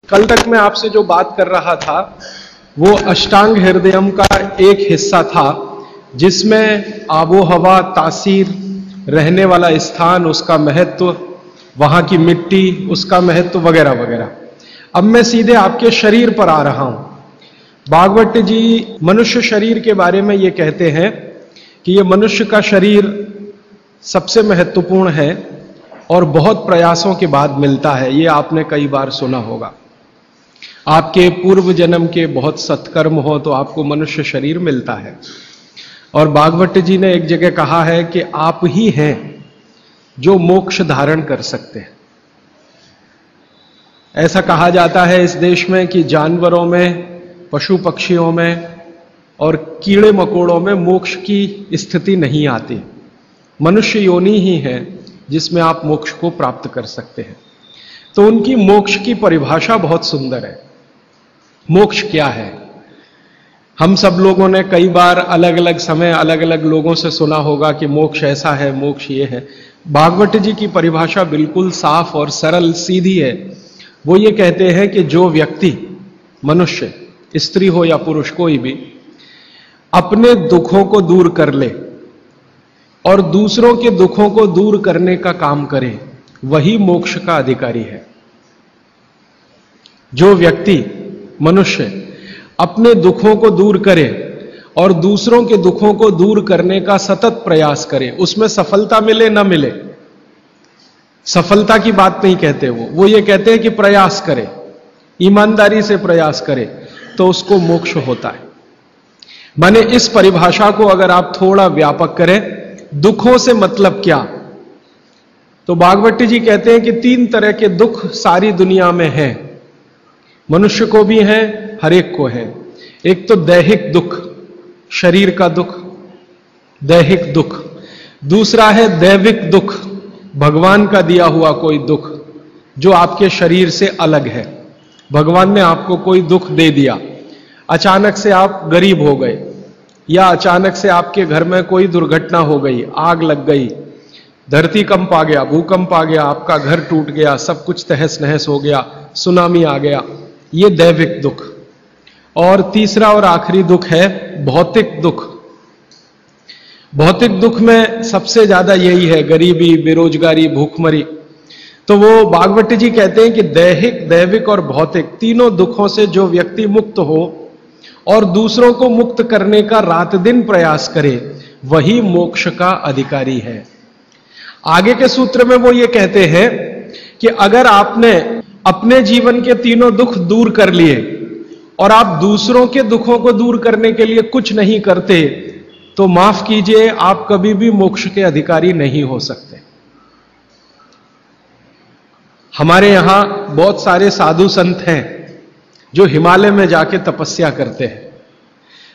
कल तक मैं आपसे जो बात कर रहा था वो अष्टांग हृदयम का एक हिस्सा था, जिसमें आबो हवा, तासीर, रहने वाला स्थान, उसका महत्व, वहां की मिट्टी, उसका महत्व वगैरह वगैरह। अब मैं सीधे आपके शरीर पर आ रहा हूं। भागवत जी मनुष्य शरीर के बारे में ये कहते हैं कि ये मनुष्य का शरीर सबसे महत्वपूर्ण है और बहुत प्रयासों के बाद मिलता है। ये आपने कई बार सुना होगा। आपके पूर्व जन्म के बहुत सत्कर्म हो तो आपको मनुष्य शरीर मिलता है। और भागवत जी ने एक जगह कहा है कि आप ही हैं जो मोक्ष धारण कर सकते हैं। ऐसा कहा जाता है इस देश में कि जानवरों में, पशु पक्षियों में और कीड़े मकोड़ों में मोक्ष की स्थिति नहीं आती। मनुष्य योनि ही है जिसमें आप मोक्ष को प्राप्त कर सकते हैं। तो उनकी मोक्ष की परिभाषा बहुत सुंदर है। मोक्ष क्या है? हम सब लोगों ने कई बार अलग अलग समय अलग अलग लोगों से सुना होगा कि मोक्ष ऐसा है, मोक्ष ये है। भागवत जी की परिभाषा बिल्कुल साफ और सरल सीधी है। वो ये कहते हैं कि जो व्यक्ति, मनुष्य, स्त्री हो या पुरुष, कोई भी, अपने दुखों को दूर कर ले और दूसरों के दुखों को दूर करने का काम करे, वही मोक्ष का अधिकारी है। जो व्यक्ति, मनुष्य, अपने दुखों को दूर करे और दूसरों के दुखों को दूर करने का सतत प्रयास करे, उसमें सफलता मिले ना मिले, सफलता की बात नहीं कहते वो ये कहते हैं कि प्रयास करे, ईमानदारी से प्रयास करे, तो उसको मोक्ष होता है। माने इस परिभाषा को अगर आप थोड़ा व्यापक करें, दुखों से मतलब क्या, तो भागवत जी कहते हैं कि 3 तरह के दुख सारी दुनिया में हैं। मनुष्य को भी है, हर एक को है। एक तो दैहिक दुख, शरीर का दुख, दैहिक दुख। दूसरा है दैविक दुख, भगवान का दिया हुआ कोई दुख जो आपके शरीर से अलग है। भगवान ने आपको कोई दुख दे दिया, अचानक से आप गरीब हो गए, या अचानक से आपके घर में कोई दुर्घटना हो गई, आग लग गई, धरती कंप आ गया, भूकंप आ गया, आपका घर टूट गया, सब कुछ तहस नहस हो गया, सुनामी आ गया, ये दैविक दुख। और तीसरा और आखिरी दुख है भौतिक दुख। भौतिक दुख में सबसे ज्यादा यही है, गरीबी, बेरोजगारी, भूखमरी। तो वो भागवत जी कहते हैं कि दैहिक, दैविक और भौतिक तीनों दुखों से जो व्यक्ति मुक्त हो और दूसरों को मुक्त करने का रात दिन प्रयास करे, वही मोक्ष का अधिकारी है। आगे के सूत्र में वो ये कहते हैं कि अगर आपने अपने जीवन के तीनों दुख दूर कर लिए और आप दूसरों के दुखों को दूर करने के लिए कुछ नहीं करते, तो माफ कीजिए, आप कभी भी मोक्ष के अधिकारी नहीं हो सकते। हमारे यहां बहुत सारे साधु संत हैं जो हिमालय में जाके तपस्या करते हैं।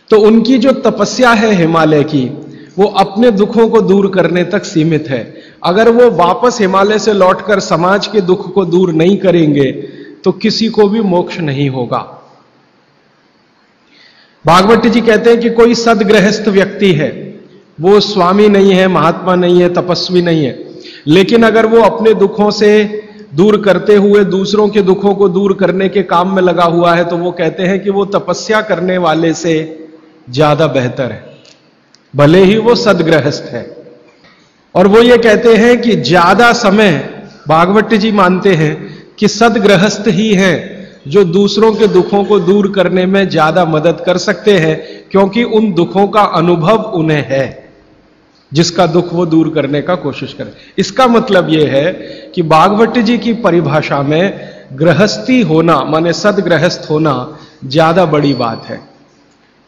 तो उनकी जो तपस्या है हिमालय की, वो अपने दुखों को दूर करने तक सीमित है। अगर वो वापस हिमालय से लौटकर समाज के दुख को दूर नहीं करेंगे तो किसी को भी मोक्ष नहीं होगा। भागवत जी कहते हैं कि कोई सदगृहस्थ व्यक्ति है, वो स्वामी नहीं है, महात्मा नहीं है, तपस्वी नहीं है, लेकिन अगर वो अपने दुखों से दूर करते हुए दूसरों के दुखों को दूर करने के काम में लगा हुआ है, तो वो कहते हैं कि वो तपस्या करने वाले से ज्यादा बेहतर है, भले ही वो सदगृहस्थ है। और वो ये कहते हैं कि ज्यादा समय, भागवत जी मानते हैं कि सदगृहस्थ ही हैं जो दूसरों के दुखों को दूर करने में ज्यादा मदद कर सकते हैं, क्योंकि उन दुखों का अनुभव उन्हें है, जिसका दुख वो दूर करने का कोशिश करें। इसका मतलब यह है कि भागवत जी की परिभाषा में गृहस्थी होना, माने सदगृहस्थ होना, ज्यादा बड़ी बात है।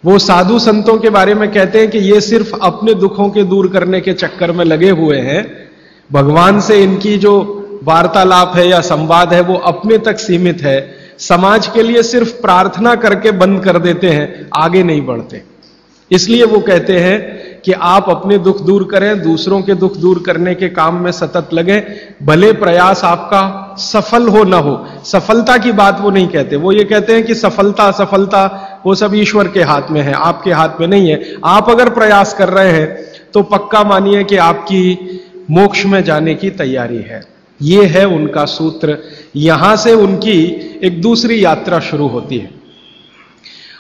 वो साधु संतों के बारे में कहते हैं कि ये सिर्फ अपने दुखों के दूर करने के चक्कर में लगे हुए हैं। भगवान से इनकी जो वार्तालाप है या संवाद है वो अपने तक सीमित है। समाज के लिए सिर्फ प्रार्थना करके बंद कर देते हैं, आगे नहीं बढ़ते। इसलिए वो कहते हैं कि आप अपने दुख दूर करें, दूसरों के दुख दूर करने के काम में सतत लगे, भले प्रयास आपका सफल हो ना हो। सफलता की बात वो नहीं कहते। वो ये कहते हैं कि सफलता असफलता वो सब ईश्वर के हाथ में है, आपके हाथ में नहीं है। आप अगर प्रयास कर रहे हैं तो पक्का मानिए कि आपकी मोक्ष में जाने की तैयारी है। ये है उनका सूत्र यहां से उनकी एक दूसरी यात्रा शुरू होती है।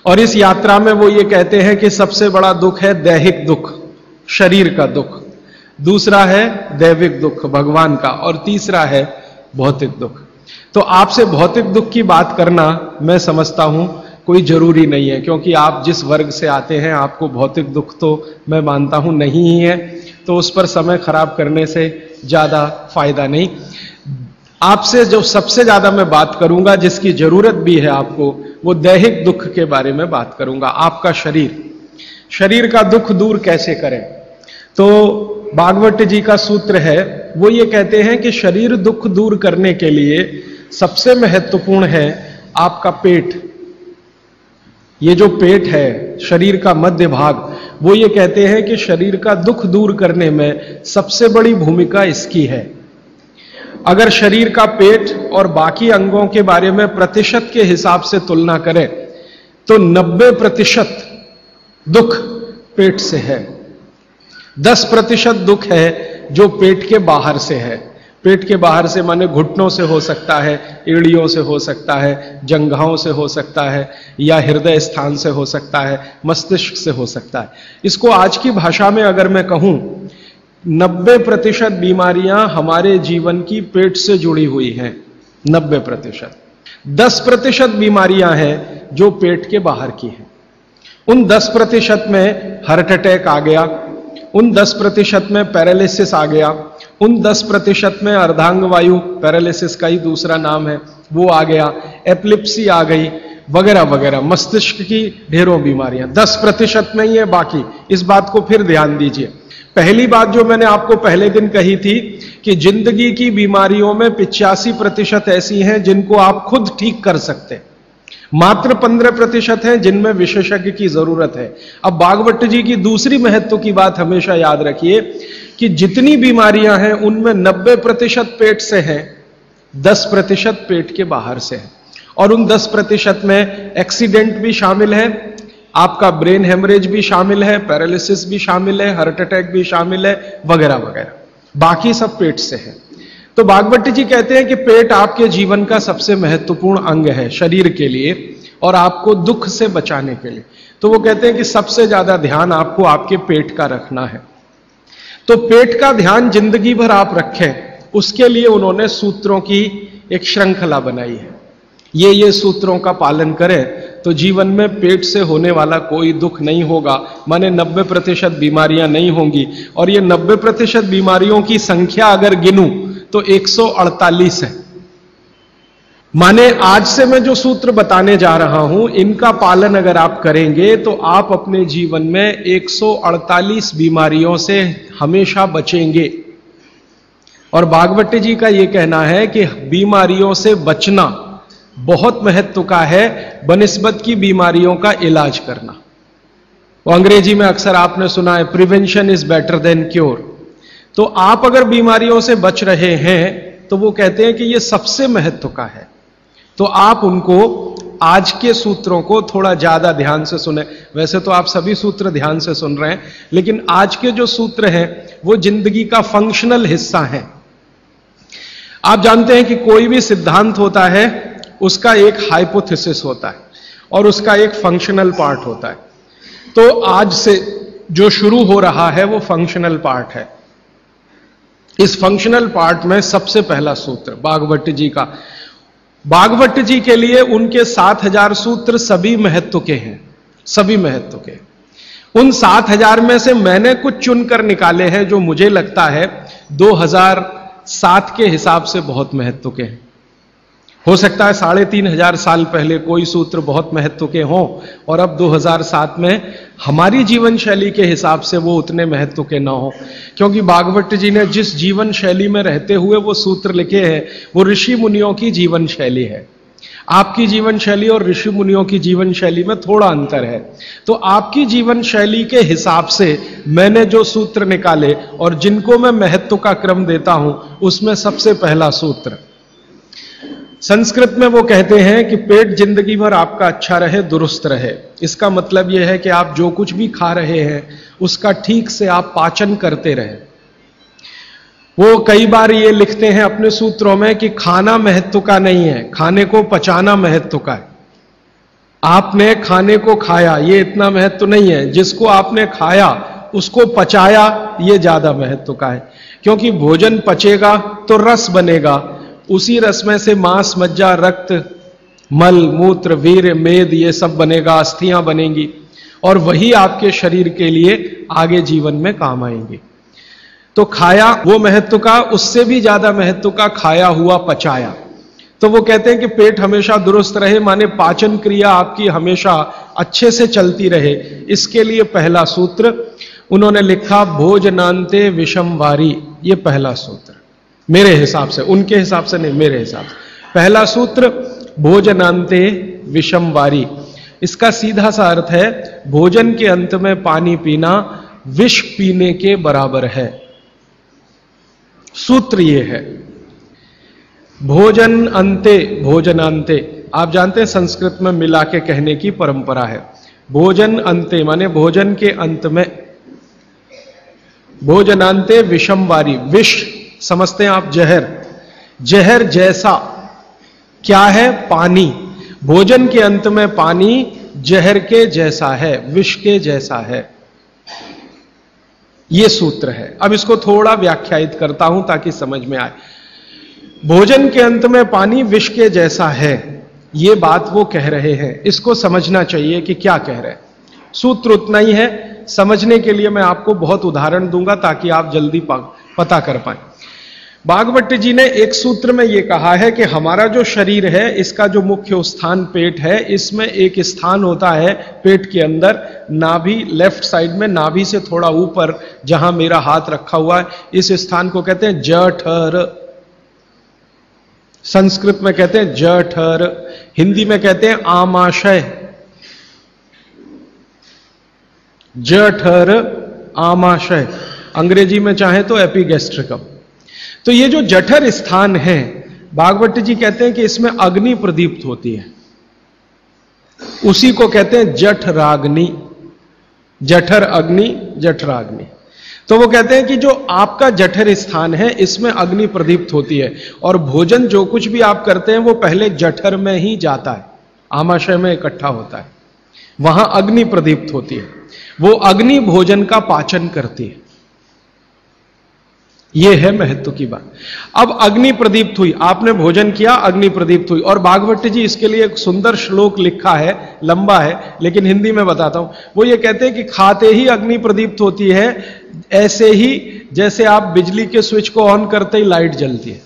और इस यात्रा में वो ये कहते हैं कि सबसे बड़ा दुख है दैहिक दुख, शरीर का दुख, दूसरा है दैविक दुख भगवान का, और तीसरा है भौतिक दुख। तो आपसे भौतिक दुख की बात करना मैं समझता हूं कोई जरूरी नहीं है, क्योंकि आप जिस वर्ग से आते हैं आपको भौतिक दुख तो मैं मानता हूं नहीं ही है, तो उस पर समय खराब करने से ज्यादा फायदा नहीं। आपसे जो सबसे ज्यादा मैं बात करूंगा, जिसकी जरूरत भी है आपको, वो दैहिक दुख के बारे में बात करूंगा। आपका शरीर का दुख दूर कैसे करें। तो भागवत जी का सूत्र है, वो ये कहते हैं कि शरीर दुख दूर करने के लिए सबसे महत्वपूर्ण है आपका पेट। ये जो पेट है, शरीर का मध्य भाग, वो ये कहते हैं कि शरीर का दुख दूर करने में सबसे बड़ी भूमिका इसकी है। अगर शरीर का पेट और बाकी अंगों के बारे में प्रतिशत के हिसाब से तुलना करें तो 90% दुख पेट से है, 10% दुख है जो पेट के बाहर से है। पेट के बाहर से माने घुटनों से हो सकता है, एड़ियों से हो सकता है, जंघाओं से हो सकता है, या हृदय स्थान से हो सकता है, मस्तिष्क से हो सकता है। इसको आज की भाषा में अगर मैं कहूं, 90% बीमारियां हमारे जीवन की पेट से जुड़ी हुई हैं। 90%। 10% बीमारियां हैं जो पेट के बाहर की हैं। उन 10% में हार्ट अटैक आ गया, उन 10% में पैरालिसिस आ गया, उन 10% में अर्धांग वायु, पैरालिसिस का ही दूसरा नाम है, वो आ गया, एपिलेप्सी आ गई, वगैरह वगैरह, मस्तिष्क की ढेरों बीमारियां 10% में ही है। बाकी इस बात को फिर ध्यान दीजिए। पहली बात जो मैंने आपको पहले दिन कही थी कि जिंदगी की बीमारियों में 85% ऐसी हैं जिनको आप खुद ठीक कर सकते, मात्र 15% हैं जिनमें विशेषज्ञ की जरूरत है। अब भागवत जी की दूसरी महत्व की बात हमेशा याद रखिए कि जितनी बीमारियां हैं उनमें 90% पेट से हैं, 10% पेट के बाहर से है। और उन 10% में एक्सीडेंट भी शामिल है, आपका ब्रेन हेमरेज भी शामिल है, पैरालिसिस भी शामिल है, हार्ट अटैक भी शामिल है, वगैरह वगैरह। बाकी सब पेट से है। तो भागवत जी कहते हैं कि पेट आपके जीवन का सबसे महत्वपूर्ण अंग है शरीर के लिए और आपको दुख से बचाने के लिए। तो वो कहते हैं कि सबसे ज्यादा ध्यान आपको आपके पेट का रखना है। तो पेट का ध्यान जिंदगी भर आप रखें, उसके लिए उन्होंने सूत्रों की एक श्रृंखला बनाई है। ये सूत्रों का पालन करें तो जीवन में पेट से होने वाला कोई दुख नहीं होगा, माने 90% बीमारियां नहीं होंगी। और ये 90% बीमारियों की संख्या अगर गिनूं तो 148 है। माने आज से मैं जो सूत्र बताने जा रहा हूं, इनका पालन अगर आप करेंगे तो आप अपने जीवन में 148 बीमारियों से हमेशा बचेंगे। और भागवत जी का यह कहना है कि बीमारियों से बचना बहुत महत्व का है बनिस्बत की बीमारियों का इलाज करना। वो अंग्रेजी में अक्सर आपने सुना है, prevention is better than cure. तो आप अगर बीमारियों से बच रहे हैं तो वो कहते हैं कि ये सबसे महत्व का है। तो आप उनको आज के सूत्रों को थोड़ा ज्यादा ध्यान से सुने। वैसे तो आप सभी सूत्र ध्यान से सुन रहे हैं, लेकिन आज के जो सूत्र हैं वो जिंदगी का फंक्शनल हिस्सा है। आप जानते हैं कि कोई भी सिद्धांत होता है उसका एक हाइपोथेसिस होता है और उसका एक फंक्शनल पार्ट होता है। तो आज से जो शुरू हो रहा है वो फंक्शनल पार्ट है। इस फंक्शनल पार्ट में सबसे पहला सूत्र भागवत जी का, भागवत जी के लिए उनके 7000 सूत्र सभी महत्व के हैं, सभी महत्व के। उन 7000 में से मैंने कुछ चुनकर निकाले हैं जो मुझे लगता है 2007 के हिसाब से बहुत महत्व के हैं। हो सकता है 3500 साल पहले कोई सूत्र बहुत महत्व के हों और अब 2007 में हमारी जीवन शैली के हिसाब से वो उतने महत्व के ना हो, क्योंकि भागवत जी ने जिस जीवन शैली में रहते हुए वो सूत्र लिखे हैं वो ऋषि मुनियों की जीवन शैली है। आपकी जीवन शैली और ऋषि मुनियों की जीवन शैली में थोड़ा अंतर है। तो आपकी जीवन शैली के हिसाब से मैंने जो सूत्र निकाले और जिनको मैं महत्व का क्रम देता हूं, उसमें सबसे पहला सूत्र, संस्कृत में वो कहते हैं कि पेट जिंदगी भर आपका अच्छा रहे, दुरुस्त रहे। इसका मतलब यह है कि आप जो कुछ भी खा रहे हैं उसका ठीक से आप पाचन करते रहें। वो कई बार ये लिखते हैं अपने सूत्रों में कि खाना महत्व का नहीं है, खाने को पचाना महत्व का है। आपने खाने को खाया, ये इतना महत्व नहीं है, जिसको आपने खाया उसको पचाया, ये ज्यादा महत्व का है। क्योंकि भोजन पचेगा तो रस बनेगा, उसी रस में से मांस, मज्जा, रक्त, मल, मूत्र, वीर्य, मेद, ये सब बनेगा, अस्थियां बनेंगी, और वही आपके शरीर के लिए आगे जीवन में काम आएंगे। तो खाया वो महत्व का, उससे भी ज्यादा महत्व का खाया हुआ पचाया। तो वो कहते हैं कि पेट हमेशा दुरुस्त रहे, माने पाचन क्रिया आपकी हमेशा अच्छे से चलती रहे, इसके लिए पहला सूत्र उन्होंने लिखा भोजनांते विषम वारी। ये पहला सूत्र मेरे हिसाब से, उनके हिसाब से नहीं, मेरे हिसाब से पहला सूत्र भोजनांते विषम वारी। इसका सीधा सा अर्थ है भोजन के अंत में पानी पीना विष पीने के बराबर है। सूत्र ये है भोजन अंते, भोजनांते, आप जानते हैं संस्कृत में मिला के कहने की परंपरा है। भोजन अंते माने भोजन के अंत में, भोजनांते विषम वारी, विष समझते हैं आप जहर, जहर जैसा क्या है? पानी। भोजन के अंत में पानी जहर के जैसा है, विष के जैसा है, यह सूत्र है। अब इसको थोड़ा व्याख्यायित करता हूं ताकि समझ में आए। भोजन के अंत में पानी विष के जैसा है, यह बात वो कह रहे हैं। इसको समझना चाहिए कि क्या कह रहे हैं। सूत्र उतना ही है, समझने के लिए मैं आपको बहुत उदाहरण दूंगा ताकि आप जल्दी पता कर पाए। भागवत जी ने एक सूत्र में यह कहा है कि हमारा जो शरीर है, इसका जो मुख्य स्थान पेट है, इसमें एक स्थान होता है पेट के अंदर, नाभि, लेफ्ट साइड में, नाभि से थोड़ा ऊपर जहां मेरा हाथ रखा हुआ है, इस स्थान को कहते हैं जठर। संस्कृत में कहते हैं जठर, हिंदी में कहते हैं आमाशय। जठर, आमाशय, अंग्रेजी में चाहे तो एपिगैस्ट्रिकम। तो ये जो जठर स्थान है, भागवत जी कहते हैं कि इसमें अग्नि प्रदीप्त होती है, उसी को कहते हैं जठराग्नि। जठर अग्नि, जठराग्नि। तो वो कहते हैं कि जो आपका जठर स्थान है, इसमें अग्नि प्रदीप्त होती है, और भोजन जो कुछ भी आप करते हैं वो पहले जठर में ही जाता है, आमाशय में इकट्ठा होता है, वहां अग्नि प्रदीप्त होती है। वो अग्नि भोजन का पाचन करती है। यह है महत्व की बात। अब अग्नि प्रदीप्त हुई, आपने भोजन किया, अग्नि प्रदीप्त हुई। और भागवत जी इसके लिए एक सुंदर श्लोक लिखा है, लंबा है लेकिन हिंदी में बताता हूं। वो ये कहते हैं कि खाते ही अग्नि प्रदीप्त होती है, ऐसे ही जैसे आप बिजली के स्विच को ऑन करते ही लाइट जलती है।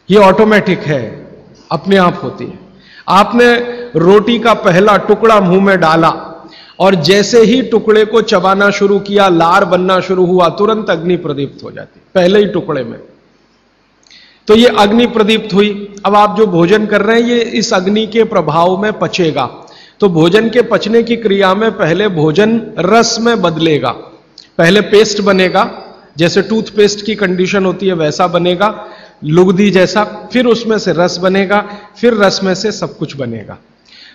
ये ऑटोमेटिक है, अपने आप होती है। आपने रोटी का पहला टुकड़ा मुंह में डाला और जैसे ही टुकड़े को चबाना शुरू किया, लार बनना शुरू हुआ, तुरंत अग्नि प्रदीप्त हो जाती, पहले ही टुकड़े में। तो ये अग्नि प्रदीप्त हुई। अब आप जो भोजन कर रहे हैं, ये इस अग्नि के प्रभाव में पचेगा। तो भोजन के पचने की क्रिया में पहले भोजन रस में बदलेगा। पहले पेस्ट बनेगा, जैसे टूथपेस्ट की कंडीशन होती है वैसा बनेगा, लुगदी जैसा। फिर उसमें से रस बनेगा, फिर रस में से सब कुछ बनेगा।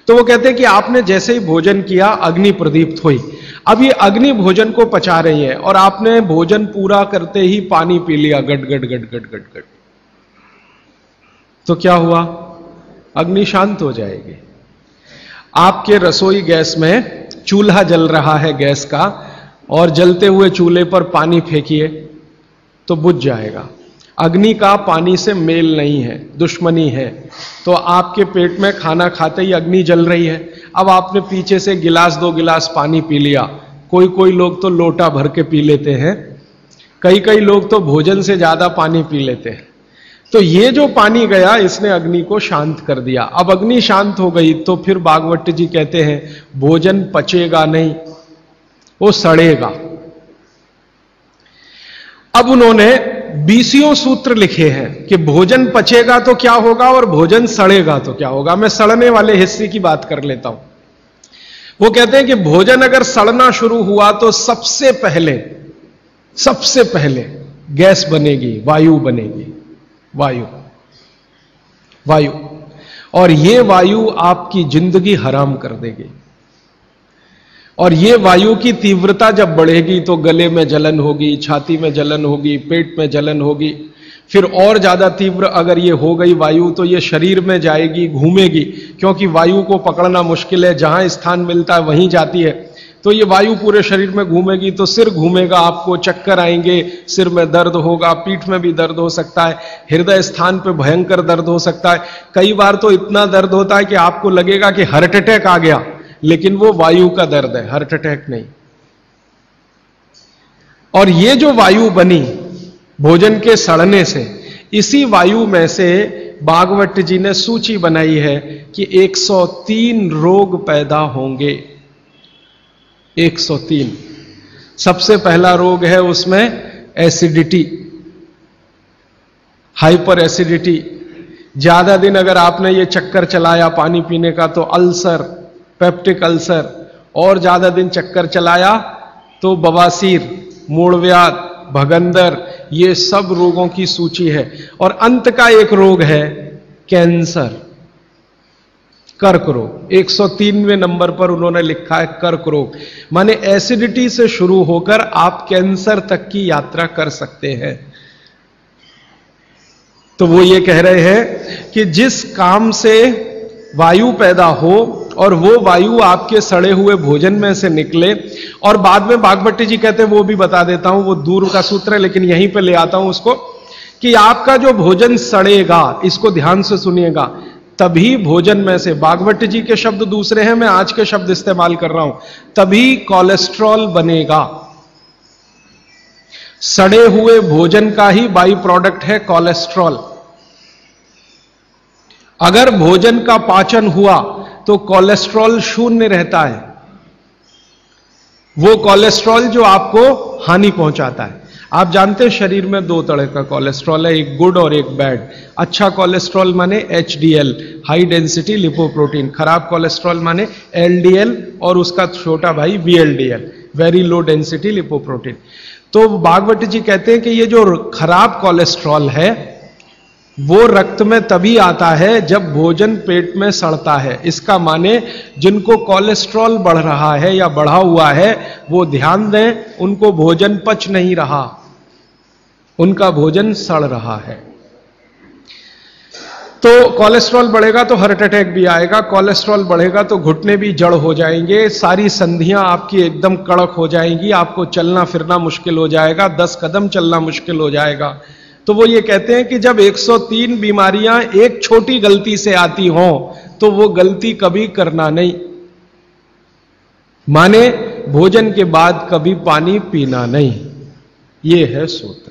तो वो कहते हैं कि आपने जैसे ही भोजन किया, अग्नि प्रदीप्त हुई। अब ये अग्नि भोजन को पचा रही है, और आपने भोजन पूरा करते ही पानी पी लिया, गट गट गट गट गट गट। तो क्या हुआ? अग्नि शांत हो जाएगी। आपके रसोई गैस में चूल्हा जल रहा है गैस का, और जलते हुए चूल्हे पर पानी फेंकिए तो बुझ जाएगा। अग्नि का पानी से मेल नहीं है, दुश्मनी है। तो आपके पेट में खाना खाते ही अग्नि जल रही है। अब आपने पीछे से गिलास 2 गिलास पानी पी लिया, कोई कोई लोग तो लोटा भर के पी लेते हैं, कई लोग तो भोजन से ज्यादा पानी पी लेते हैं। तो ये जो पानी गया, इसने अग्नि को शांत कर दिया। अब अग्नि शांत हो गई तो फिर भागवत जी कहते हैं भोजन पचेगा नहीं, वो सड़ेगा। अब उन्होंने 20 सूत्र लिखे हैं कि भोजन पचेगा तो क्या होगा और भोजन सड़ेगा तो क्या होगा। मैं सड़ने वाले हिस्से की बात कर लेता हूं। वो कहते हैं कि भोजन अगर सड़ना शुरू हुआ तो सबसे पहले गैस बनेगी, वायु बनेगी, वायु। और ये वायु आपकी जिंदगी हराम कर देगी। और ये वायु की तीव्रता जब बढ़ेगी तो गले में जलन होगी, छाती में जलन होगी, पेट में जलन होगी। फिर और ज्यादा तीव्र अगर ये हो गई वायु तो ये शरीर में जाएगी, घूमेगी, क्योंकि वायु को पकड़ना मुश्किल है, जहां स्थान मिलता है वहीं जाती है। तो ये वायु पूरे शरीर में घूमेगी तो सिर घूमेगा, आपको चक्कर आएंगे, सिर में दर्द होगा, पीठ में भी दर्द हो सकता है, हृदय स्थान पे भयंकर दर्द हो सकता है। कई बार तो इतना दर्द होता है कि आपको लगेगा कि हार्ट अटैक आ गया, लेकिन वो वायु का दर्द है, हार्ट अटैक नहीं। और ये जो वायु बनी भोजन के सड़ने से, इसी वायु में से भागवत जी ने सूची बनाई है कि 103 रोग पैदा होंगे। 103। सबसे पहला रोग है उसमें एसिडिटी, हाइपर एसिडिटी। ज्यादा दिन अगर आपने ये चक्कर चलाया पानी पीने का तो अल्सर, पेप्टिक अल्सर, और ज्यादा दिन चक्कर चलाया तो बवासीर, मूलव्याध, भगंदर, ये सब रोगों की सूची है। और अंत का एक रोग है कैंसर, कर्क रोग। 103वें नंबर पर उन्होंने लिखा है कर्क रोग, माने एसिडिटी से शुरू होकर आप कैंसर तक की यात्रा कर सकते हैं। तो वो ये कह रहे हैं कि जिस काम से वायु पैदा हो और वो वायु आपके सड़े हुए भोजन में से निकले, और बाद में भागवत जी कहते हैं, वो भी बता देता हूं, वो दूर का सूत्र है लेकिन यहीं पे ले आता हूं उसको, कि आपका जो भोजन सड़ेगा, इसको ध्यान से सुनिएगा, तभी भोजन में से, भागवत जी के शब्द दूसरे हैं, मैं आज के शब्द इस्तेमाल कर रहा हूं, तभी कोलेस्ट्रॉल बनेगा। सड़े हुए भोजन का ही बाई प्रोडक्ट है कोलेस्ट्रॉल। अगर भोजन का पाचन हुआ तो कोलेस्ट्रॉल शून्य रहता है, वो कोलेस्ट्रॉल जो आपको हानि पहुंचाता है। आप जानते हैं शरीर में दो तरह का कोलेस्ट्रॉल है, एक गुड और एक बैड। अच्छा कोलेस्ट्रॉल माने एचडीएल, हाई डेंसिटी लिपोप्रोटीन। खराब कोलेस्ट्रॉल माने एलडीएल और उसका छोटा भाई VLDL, very low density lipoprotein. तो भागवत जी कहते हैं कि ये जो खराब कोलेस्ट्रॉल है वो रक्त में तभी आता है जब भोजन पेट में सड़ता है। इसका माने जिनको कोलेस्ट्रॉल बढ़ रहा है या बढ़ा हुआ है वो ध्यान दें, उनको भोजन पच नहीं रहा, उनका भोजन सड़ रहा है। तो कोलेस्ट्रॉल बढ़ेगा तो हार्ट अटैक भी आएगा, कोलेस्ट्रॉल बढ़ेगा तो घुटने भी जड़ हो जाएंगे, सारी संधियां आपकी एकदम कड़क हो जाएंगी, आपको चलना फिरना मुश्किल हो जाएगा, 10 कदम चलना मुश्किल हो जाएगा। तो वो ये कहते हैं कि जब 103 बीमारियां एक छोटी गलती से आती हों तो वो गलती कभी करना नहीं, माने भोजन के बाद कभी पानी पीना नहीं। ये है सूत्र।